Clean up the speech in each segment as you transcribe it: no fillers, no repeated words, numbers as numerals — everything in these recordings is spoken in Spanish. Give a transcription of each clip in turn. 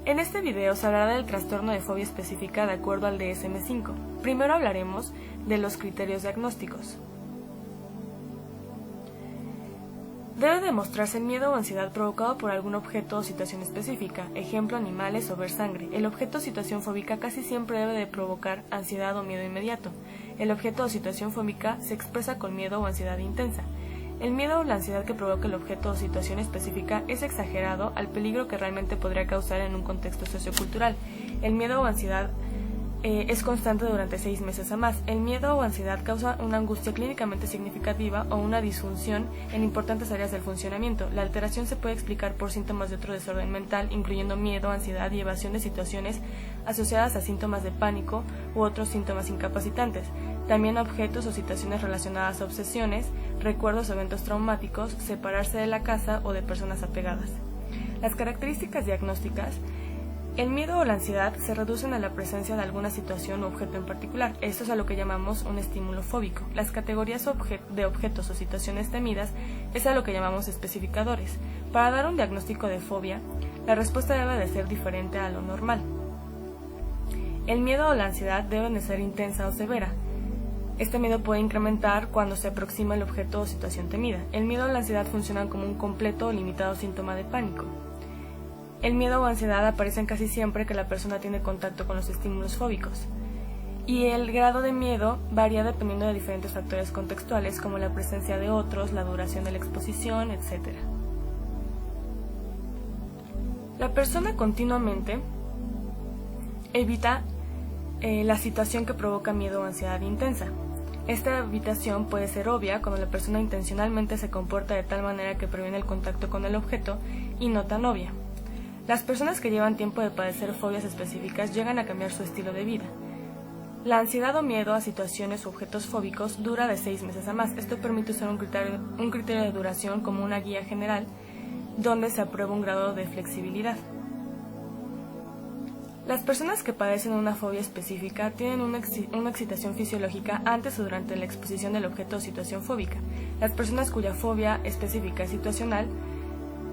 En este video se hablará del trastorno de fobia específica de acuerdo al DSM-5. Primero hablaremos de los criterios diagnósticos. Debe demostrarse miedo o ansiedad provocado por algún objeto o situación específica, ejemplo animales o ver sangre. El objeto o situación fóbica casi siempre debe de provocar ansiedad o miedo inmediato. El objeto o situación fóbica se expresa con miedo o ansiedad intensa. El miedo o la ansiedad que provoca el objeto o situación específica es exagerado al peligro que realmente podría causar en un contexto sociocultural. El miedo o ansiedad es constante durante 6 meses o más. El miedo o ansiedad causa una angustia clínicamente significativa o una disfunción en importantes áreas del funcionamiento. La alteración se puede explicar por síntomas de otro desorden mental, incluyendo miedo, ansiedad y evasión de situaciones asociadas a síntomas de pánico u otros síntomas incapacitantes. También objetos o situaciones relacionadas a obsesiones, recuerdos o eventos traumáticos, separarse de la casa o de personas apegadas. Las características diagnósticas. El miedo o la ansiedad se reducen a la presencia de alguna situación o objeto en particular. Esto es a lo que llamamos un estímulo fóbico. Las categorías de objetos o situaciones temidas es a lo que llamamos especificadores. Para dar un diagnóstico de fobia, la respuesta debe de ser diferente a lo normal. El miedo o la ansiedad deben de ser intensa o severa. Este miedo puede incrementar cuando se aproxima el objeto o situación temida. El miedo o la ansiedad funcionan como un completo o limitado síntoma de pánico. El miedo o ansiedad aparecen casi siempre que la persona tiene contacto con los estímulos fóbicos. Y el grado de miedo varía dependiendo de diferentes factores contextuales como la presencia de otros, la duración de la exposición, etc. La persona continuamente evita la situación que provoca miedo o ansiedad intensa. Esta evitación puede ser obvia cuando la persona intencionalmente se comporta de tal manera que previene el contacto con el objeto y no tan obvia. Las personas que llevan tiempo de padecer fobias específicas llegan a cambiar su estilo de vida. La ansiedad o miedo a situaciones o objetos fóbicos dura de 6 meses a más. Esto permite usar un criterio de duración como una guía general donde se aprueba un grado de flexibilidad. Las personas que padecen una fobia específica tienen una excitación fisiológica antes o durante la exposición del objeto o situación fóbica. Las personas cuya fobia específica es situacional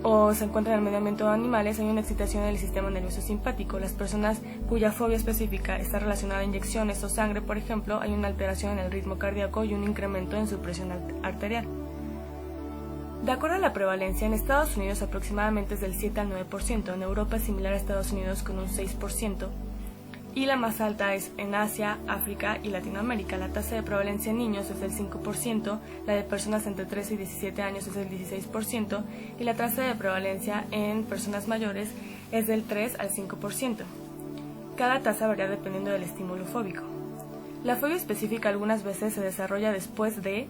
o se encuentran en el medio ambiente o animales, hay una excitación en el sistema nervioso simpático. Las personas cuya fobia específica está relacionada a inyecciones o sangre, por ejemplo, hay una alteración en el ritmo cardíaco y un incremento en su presión arterial. De acuerdo a la prevalencia, en Estados Unidos aproximadamente es del 7 al 9%, en Europa es similar a Estados Unidos con un 6%, y la más alta es en Asia, África y Latinoamérica. La tasa de prevalencia en niños es del 5%, la de personas entre 13 y 17 años es del 16%, y la tasa de prevalencia en personas mayores es del 3 al 5%. Cada tasa varía dependiendo del estímulo fóbico. La fobia específica algunas veces se desarrolla después de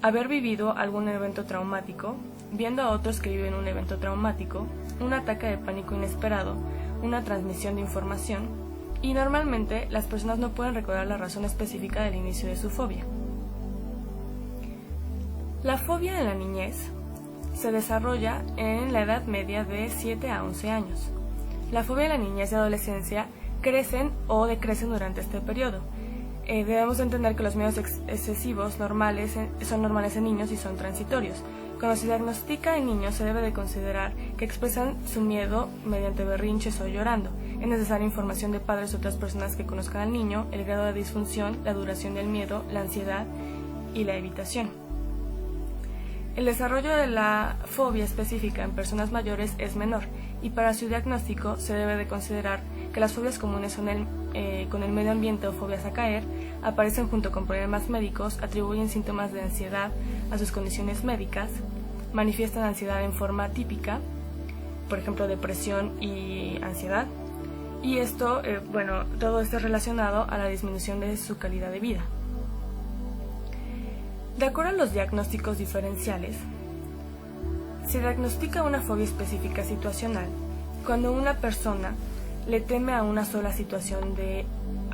haber vivido algún evento traumático, viendo a otros que viven un evento traumático, un ataque de pánico inesperado, una transmisión de información, y normalmente las personas no pueden recordar la razón específica del inicio de su fobia. La fobia en la niñez se desarrolla en la edad media de 7 a 11 años. La fobia en la niñez y adolescencia crecen o decrecen durante este periodo. Debemos entender que los miedos excesivos son normales en niños y son transitorios. Cuando se diagnostica en niños se debe de considerar que expresan su miedo mediante berrinches o llorando. Es necesaria información de padres o otras personas que conozcan al niño, el grado de disfunción, la duración del miedo, la ansiedad y la evitación. El desarrollo de la fobia específica en personas mayores es menor y para su diagnóstico se debe de considerar que las fobias comunes son con el medio ambiente o fobias a caer, aparecen junto con problemas médicos, atribuyen síntomas de ansiedad a sus condiciones médicas, manifiestan ansiedad en forma típica, por ejemplo depresión y ansiedad, y todo esto es relacionado a la disminución de su calidad de vida. De acuerdo a los diagnósticos diferenciales, se diagnostica una fobia específica situacional cuando una persona le teme a una sola situación de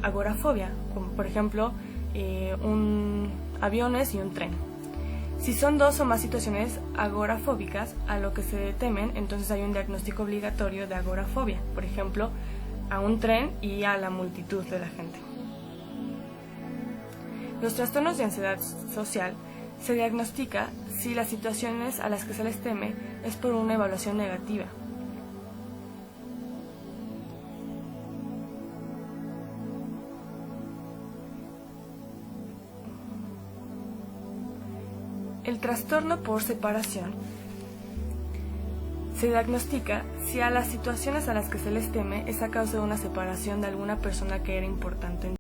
agorafobia, como por ejemplo aviones y un tren. Si son 2 o más situaciones agorafóbicas a lo que se temen, entonces hay un diagnóstico obligatorio de agorafobia, por ejemplo, a un tren y a la multitud de la gente. Los trastornos de ansiedad social se diagnostica si las situaciones a las que se les teme es por una evaluación negativa. El trastorno por separación se diagnostica si a las situaciones a las que se les teme es a causa de una separación de alguna persona que era importante en